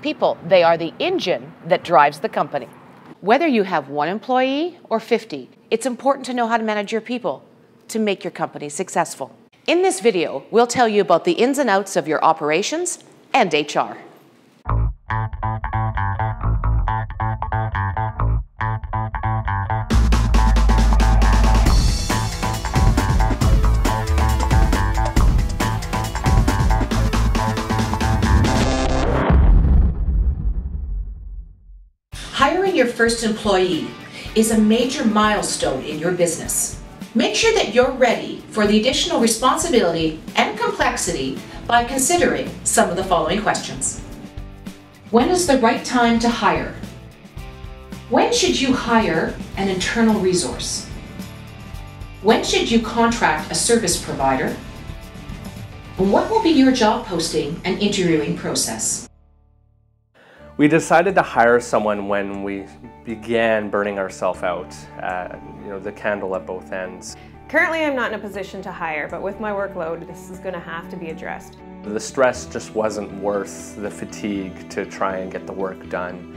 People, they are the engine that drives the company. Whether you have 1 employee or 50, it's important to know how to manage your people to make your company successful. In this video, we'll tell you about the ins and outs of your operations and HR. Hiring your first employee is a major milestone in your business. Make sure that you're ready for the additional responsibility and complexity by considering some of the following questions. When is the right time to hire? When should you hire an internal resource? When should you contract a service provider? And what will be your job posting and interviewing process? We decided to hire someone when we began burning ourselves out, the candle at both ends. Currently, I'm not in a position to hire, but with my workload, this is going to have to be addressed. The stress just wasn't worth the fatigue to try and get the work done.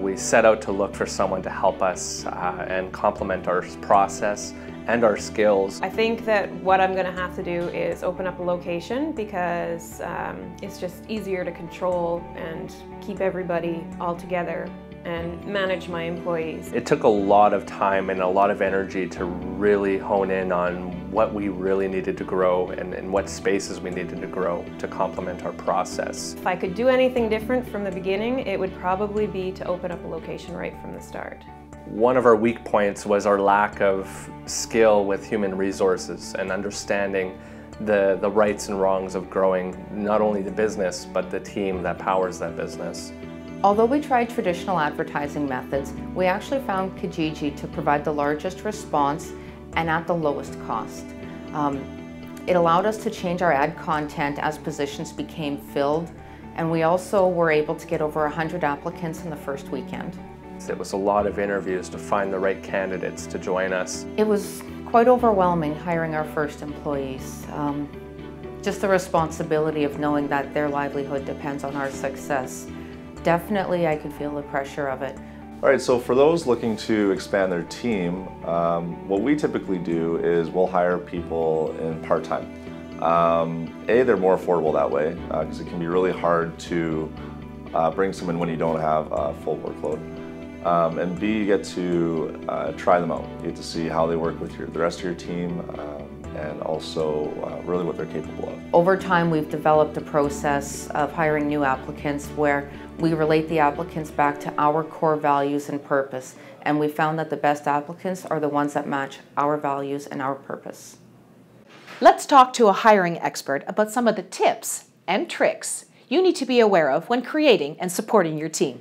We set out to look for someone to help us and complement our process and our skills. I think that what I'm going to have to do is open up a location because it's just easier to control and keep everybody all together and manage my employees. It took a lot of time and a lot of energy to really hone in on what we really needed to grow and what spaces we needed to grow to complement our process. If I could do anything different from the beginning, it would probably be to open up a location right from the start. One of our weak points was our lack of skill with human resources and understanding the rights and wrongs of growing not only the business, but the team that powers that business. Although we tried traditional advertising methods, we actually found Kijiji to provide the largest response and at the lowest cost. It allowed us to change our ad content as positions became filled, and we also were able to get over 100 applicants in the first weekend. It was a lot of interviews to find the right candidates to join us. It was quite overwhelming hiring our first employees. Just the responsibility of knowing that their livelihood depends on our success. Definitely I could feel the pressure of it. All right, so for those looking to expand their team, what we typically do is we'll hire people in part-time. They're more affordable that way because it can be really hard to bring someone when you don't have a full workload. And B, you get to try them out. You get to see how they work with the rest of your team and also really what they're capable of. Over time, we've developed a process of hiring new applicants where we relate the applicants back to our core values and purpose. And we found that the best applicants are the ones that match our values and our purpose. Let's talk to a hiring expert about some of the tips and tricks you need to be aware of when creating and supporting your team.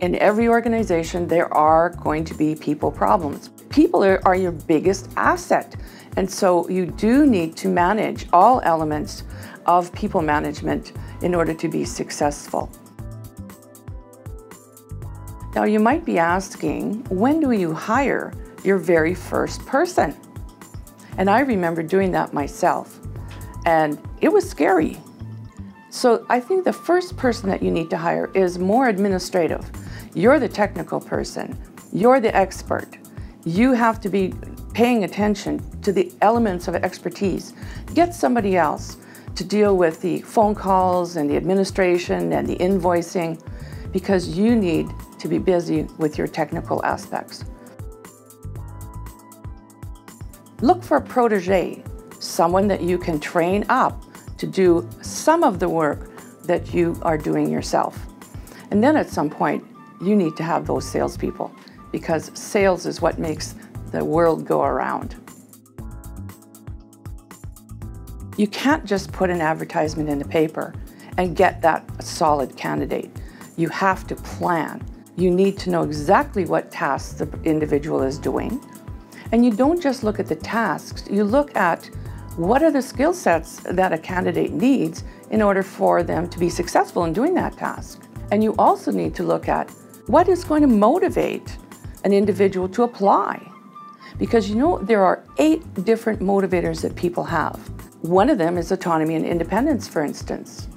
In every organization, there are going to be people problems. People are your biggest asset. And so you do need to manage all elements of people management in order to be successful. Now you might be asking, when do you hire your very first person? And I remember doing that myself. And it was scary. So I think the first person that you need to hire is more administrative. You're the technical person. You're the expert. You have to be paying attention to the elements of expertise. Get somebody else to deal with the phone calls and the administration and the invoicing because you need to be busy with your technical aspects. Look for a protege, someone that you can train up to do some of the work that you are doing yourself. And then at some point, you need to have those salespeople because sales is what makes the world go around. You can't just put an advertisement in the paper and get that solid candidate. You have to plan. You need to know exactly what tasks the individual is doing. And you don't just look at the tasks, you look at what are the skill sets that a candidate needs in order for them to be successful in doing that task. And you also need to look at what is going to motivate an individual to apply. Because you know, there are 8 different motivators that people have. One of them is autonomy and independence, for instance.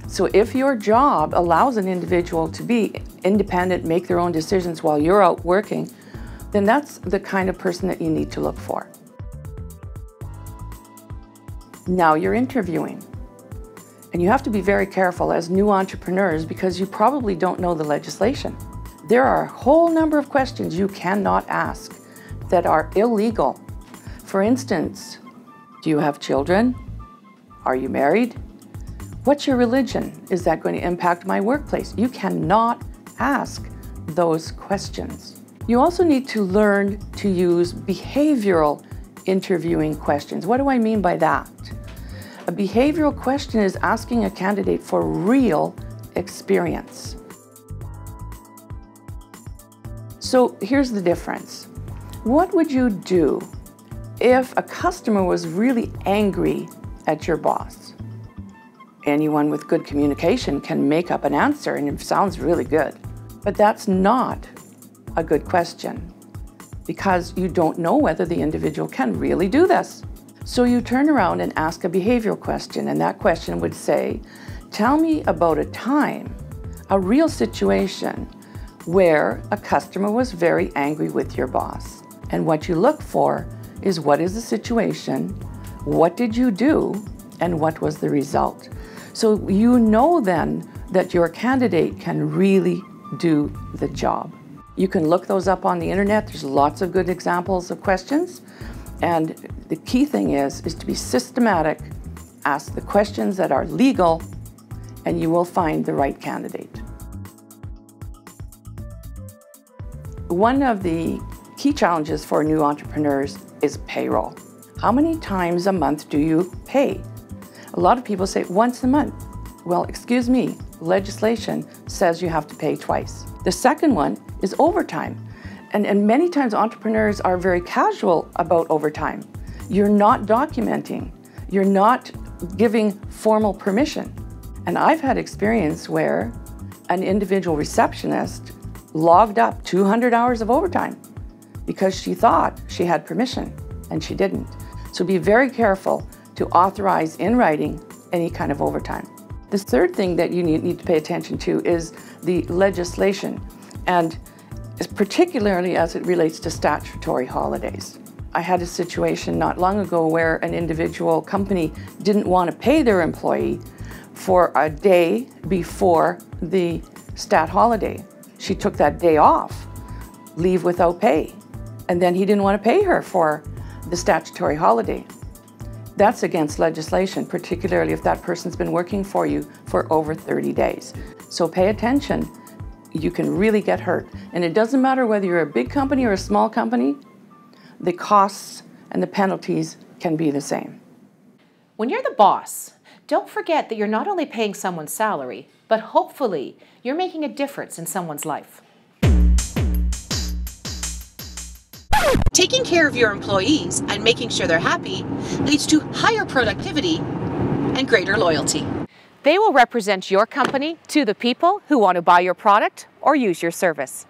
So if your job allows an individual to be independent, make their own decisions while you're out working, then that's the kind of person that you need to look for. Now you're interviewing. And you have to be very careful as new entrepreneurs because you probably don't know the legislation. There are a whole number of questions you cannot ask that are illegal. For instance, do you have children? Are you married? What's your religion? Is that going to impact my workplace? You cannot ask those questions. You also need to learn to use behavioral interviewing questions. What do I mean by that? A behavioral question is asking a candidate for real experience. So here's the difference. What would you do if a customer was really angry at your boss? Anyone with good communication can make up an answer and it sounds really good. But that's not a good question because you don't know whether the individual can really do this. So you turn around and ask a behavioral question, and that question would say, tell me about a time, a real situation where a customer was very angry with your boss. And what you look for is what is the situation, what did you do, and what was the result. So you know then that your candidate can really do the job. You can look those up on the internet. There's lots of good examples of questions. And the key thing is to be systematic, ask the questions that are legal, and you will find the right candidate. One of the key challenges for new entrepreneurs is payroll. How many times a month do you pay? A lot of people say once a month. Well, excuse me, legislation says you have to pay twice. The second one is overtime. And many times entrepreneurs are very casual about overtime. You're not documenting. You're not giving formal permission. And I've had experience where an individual receptionist logged up 200 hours of overtime because she thought she had permission and she didn't. So be very careful to authorize in writing any kind of overtime. The third thing that you need to pay attention to is the legislation, and particularly as it relates to statutory holidays. I had a situation not long ago where an individual company didn't want to pay their employee for a day before the stat holiday. She took that day off, leave without pay, and then he didn't want to pay her for the statutory holiday. That's against legislation, particularly if that person's been working for you for over 30 days. So pay attention. You can really get hurt. And it doesn't matter whether you're a big company or a small company, the costs and the penalties can be the same. When you're the boss, don't forget that you're not only paying someone's salary, but hopefully you're making a difference in someone's life. Taking care of your employees and making sure they're happy leads to higher productivity and greater loyalty. They will represent your company to the people who want to buy your product or use your service.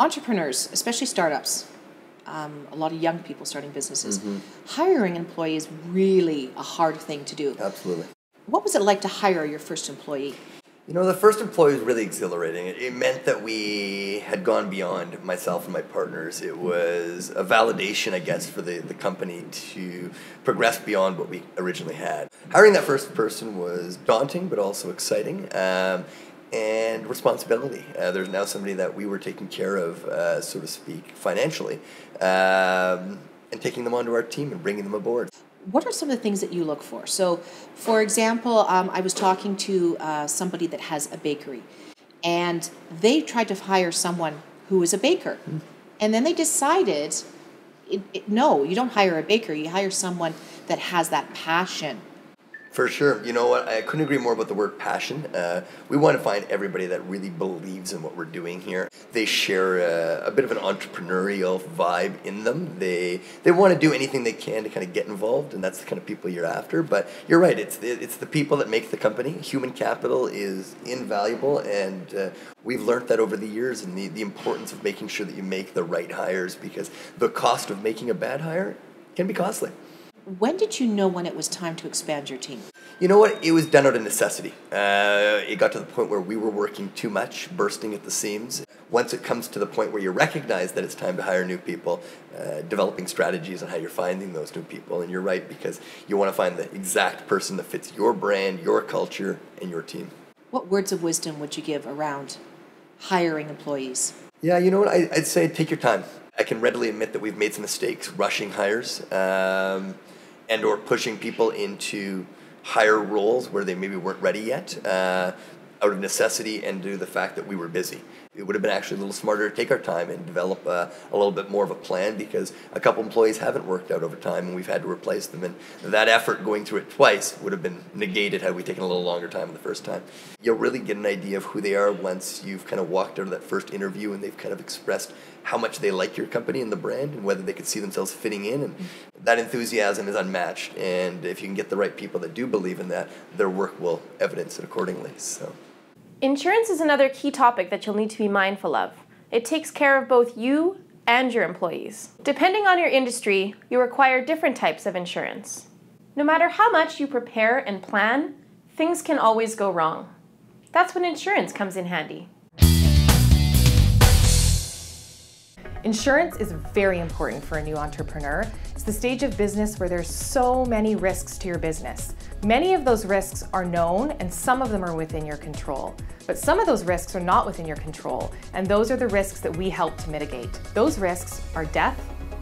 Entrepreneurs, especially startups, a lot of young people starting businesses, hiring an employee is really a hard thing to do. Absolutely. What was it like to hire your first employee? You know, the first employee was really exhilarating. It meant that we had gone beyond myself and my partners. It was a validation, I guess, for the company to progress beyond what we originally had. Hiring that first person was daunting, but also exciting. And responsibility. There's now somebody that we were taking care of, so to speak, financially, and taking them onto our team and bringing them aboard. What are some of the things that you look for? So, for example, I was talking to somebody that has a bakery, and they tried to hire someone who is a baker. And then they decided, no, you don't hire a baker, you hire someone that has that passion. For sure. You know what? I couldn't agree more about the word passion. We want to find everybody that really believes in what we're doing here. They share a bit of an entrepreneurial vibe in them. They want to do anything they can to kind of get involved, and that's the kind of people you're after. But you're right. It's the people that make the company. Human capital is invaluable, and we've learned that over the years, and the importance of making sure that you make the right hires, because the cost of making a bad hire can be costly. When did you know when it was time to expand your team? You know what? It was done out of necessity. It got to the point where we were working too much, bursting at the seams. Once it comes to the point where you recognize that it's time to hire new people, developing strategies on how you're finding those new people. And you're right, because you want to find the exact person that fits your brand, your culture, and your team. What words of wisdom would you give around hiring employees? Yeah, you know what? I'd say take your time. I can readily admit that we've made some mistakes rushing hires. And or pushing people into higher roles where they maybe weren't ready yet, out of necessity and due to the fact that we were busy. It would have been actually a little smarter to take our time and develop a little bit more of a plan, because a couple employees haven't worked out over time and we've had to replace them. And that effort going through it twice would have been negated had we taken a little longer time the first time. You'll really get an idea of who they are once you've kind of walked out of that first interview and they've kind of expressed how much they like your company and the brand and whether they could see themselves fitting in. And that enthusiasm is unmatched. And if you can get the right people that do believe in that, their work will evidence it accordingly. So. Insurance is another key topic that you'll need to be mindful of. It takes care of both you and your employees. Depending on your industry, you require different types of insurance. No matter how much you prepare and plan, things can always go wrong. That's when insurance comes in handy. Insurance is very important for a new entrepreneur. It's the stage of business where there's so many risks to your business. Many of those risks are known and some of them are within your control. But some of those risks are not within your control, and those are the risks that we help to mitigate. Those risks are death,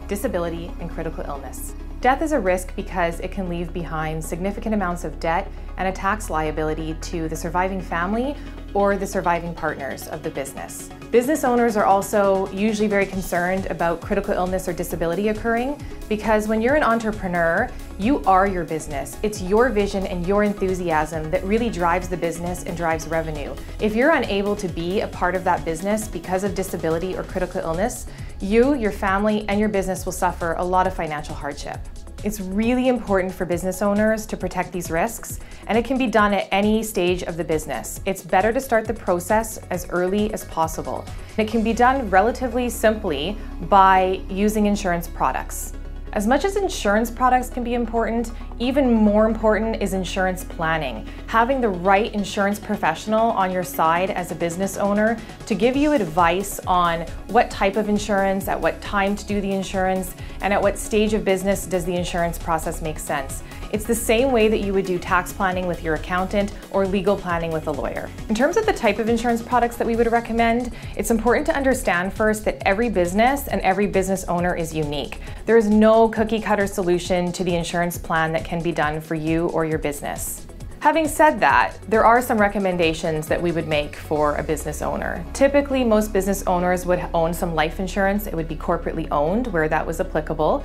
disability, and critical illness. Death is a risk because it can leave behind significant amounts of debt and a tax liability to the surviving family or the surviving partners of the business. Business owners are also usually very concerned about critical illness or disability occurring, because when you're an entrepreneur, you are your business. It's your vision and your enthusiasm that really drives the business and drives revenue. If you're unable to be a part of that business because of disability or critical illness, you, your family, and your business will suffer a lot of financial hardship. It's really important for business owners to protect these risks, and it can be done at any stage of the business. It's better to start the process as early as possible. It can be done relatively simply by using insurance products. As much as insurance products can be important, even more important is insurance planning. Having the right insurance professional on your side as a business owner to give you advice on what type of insurance, at what time to do the insurance, and at what stage of business does the insurance process make sense. It's the same way that you would do tax planning with your accountant or legal planning with a lawyer. In terms of the type of insurance products that we would recommend, it's important to understand first that every business and every business owner is unique. There is no cookie cutter solution to the insurance plan that can be done for you or your business. Having said that, there are some recommendations that we would make for a business owner. Typically, most business owners would own some life insurance. It would be corporately owned where that was applicable.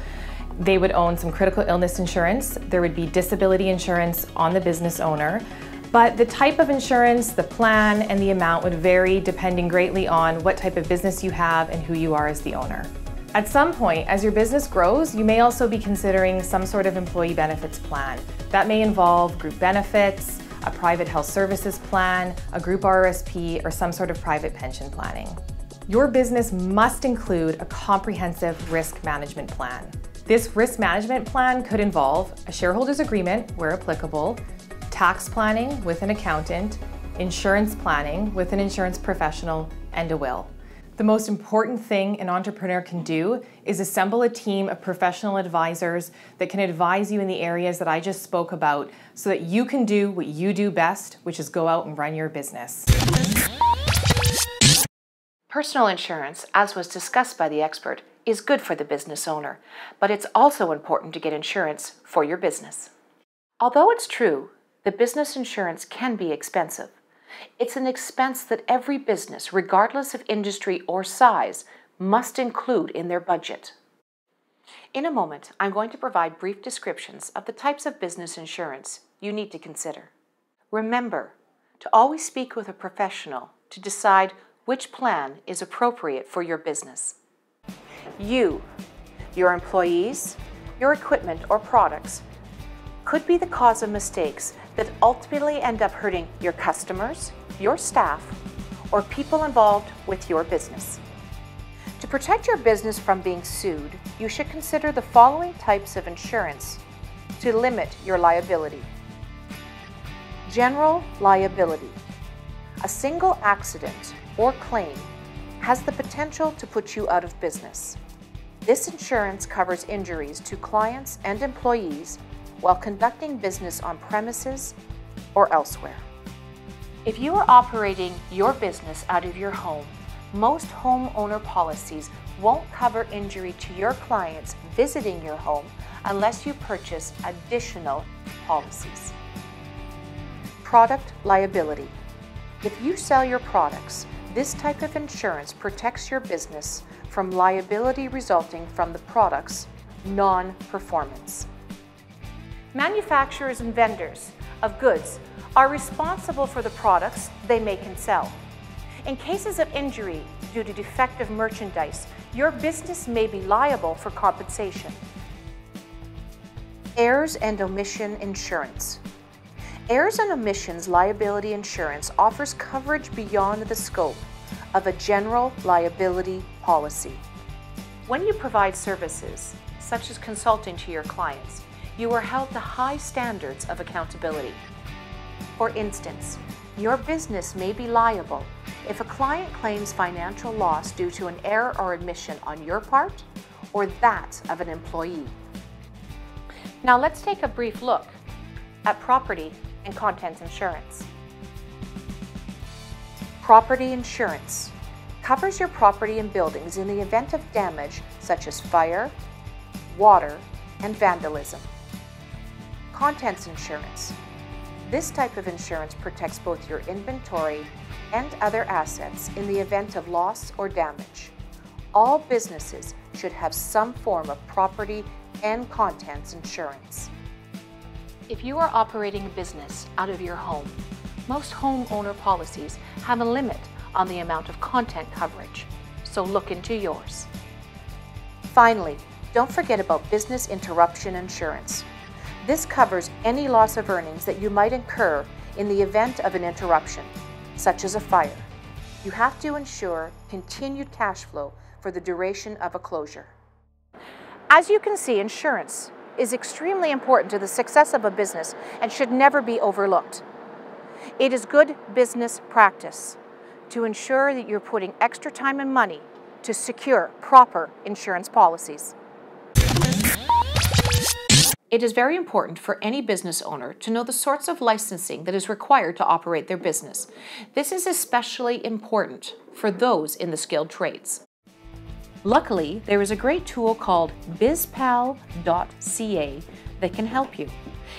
They would own some critical illness insurance. There would be disability insurance on the business owner. But the type of insurance, the plan, and the amount would vary depending greatly on what type of business you have and who you are as the owner. At some point, as your business grows, you may also be considering some sort of employee benefits plan. That may involve group benefits, a private health services plan, a group RRSP, or some sort of private pension planning. Your business must include a comprehensive risk management plan. This risk management plan could involve a shareholders agreement, where applicable, tax planning with an accountant, insurance planning with an insurance professional, and a will. The most important thing an entrepreneur can do is assemble a team of professional advisors that can advise you in the areas that I just spoke about so that you can do what you do best, which is go out and run your business. Personal insurance, as was discussed by the expert, is good for the business owner, but it's also important to get insurance for your business. Although it's true, the business insurance can be expensive. It's an expense that every business, regardless of industry or size, must include in their budget. In a moment, I'm going to provide brief descriptions of the types of business insurance you need to consider. Remember to always speak with a professional to decide which plan is appropriate for your business. You, your employees, your equipment or products could be the cause of mistakes that ultimately end up hurting your customers, your staff, or people involved with your business. To protect your business from being sued, you should consider the following types of insurance to limit your liability. General liability. A single accident or claim has the potential to put you out of business. This insurance covers injuries to clients and employees while conducting business on premises or elsewhere. If you are operating your business out of your home, most homeowner policies won't cover injury to your clients visiting your home unless you purchase additional policies. Product liability. If you sell your products, this type of insurance protects your business from liability resulting from the product's non-performance. Manufacturers and vendors of goods are responsible for the products they make and sell. In cases of injury due to defective merchandise, your business may be liable for compensation. Errors and omission insurance. Errors and omissions liability insurance offers coverage beyond the scope of a general liability policy. When you provide services, such as consulting to your clients, you are held to high standards of accountability. For instance, your business may be liable if a client claims financial loss due to an error or omission on your part or that of an employee. Now let's take a brief look at property and contents insurance. Property insurance covers your property and buildings in the event of damage such as fire, water, and vandalism. Contents insurance. This type of insurance protects both your inventory and other assets in the event of loss or damage. All businesses should have some form of property and contents insurance. If you are operating a business out of your home, most homeowner policies have a limit on the amount of content coverage, so look into yours. Finally, don't forget about business interruption insurance. This covers any loss of earnings that you might incur in the event of an interruption, such as a fire. You have to ensure continued cash flow for the duration of a closure. As you can see, insurance is extremely important to the success of a business and should never be overlooked. It is good business practice to ensure that you're putting extra time and money to secure proper insurance policies. It is very important for any business owner to know the sorts of licensing that is required to operate their business. This is especially important for those in the skilled trades. Luckily, there is a great tool called bizpal.ca that can help you.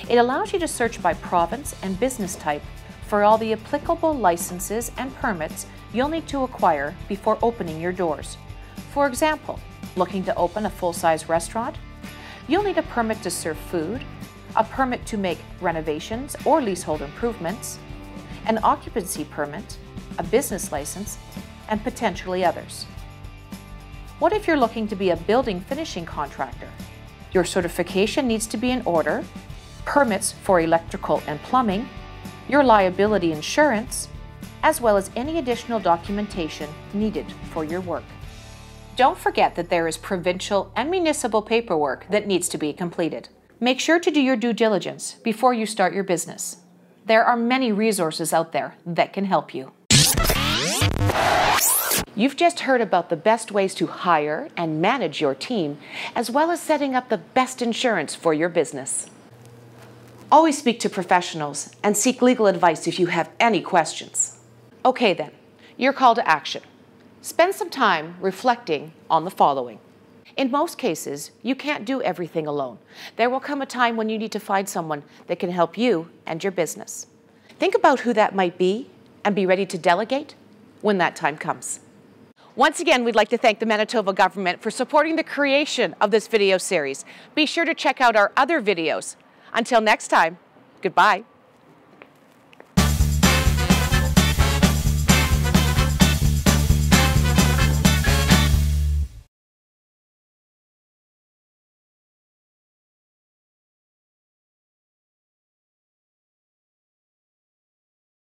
It allows you to search by province and business type for all the applicable licenses and permits you'll need to acquire before opening your doors. For example, looking to open a full-size restaurant? You'll need a permit to serve food, a permit to make renovations or leasehold improvements, an occupancy permit, a business license, and potentially others. What if you're looking to be a building finishing contractor? Your certification needs to be in order, permits for electrical and plumbing, your liability insurance, as well as any additional documentation needed for your work. Don't forget that there is provincial and municipal paperwork that needs to be completed. Make sure to do your due diligence before you start your business. There are many resources out there that can help you. You've just heard about the best ways to hire and manage your team, as well as setting up the best insurance for your business. Always speak to professionals and seek legal advice if you have any questions. Okay then, your call to action. Spend some time reflecting on the following. In most cases, you can't do everything alone. There will come a time when you need to find someone that can help you and your business. Think about who that might be and be ready to delegate when that time comes. Once again, we'd like to thank the Manitoba government for supporting the creation of this video series. Be sure to check out our other videos. Until next time, Goodbye.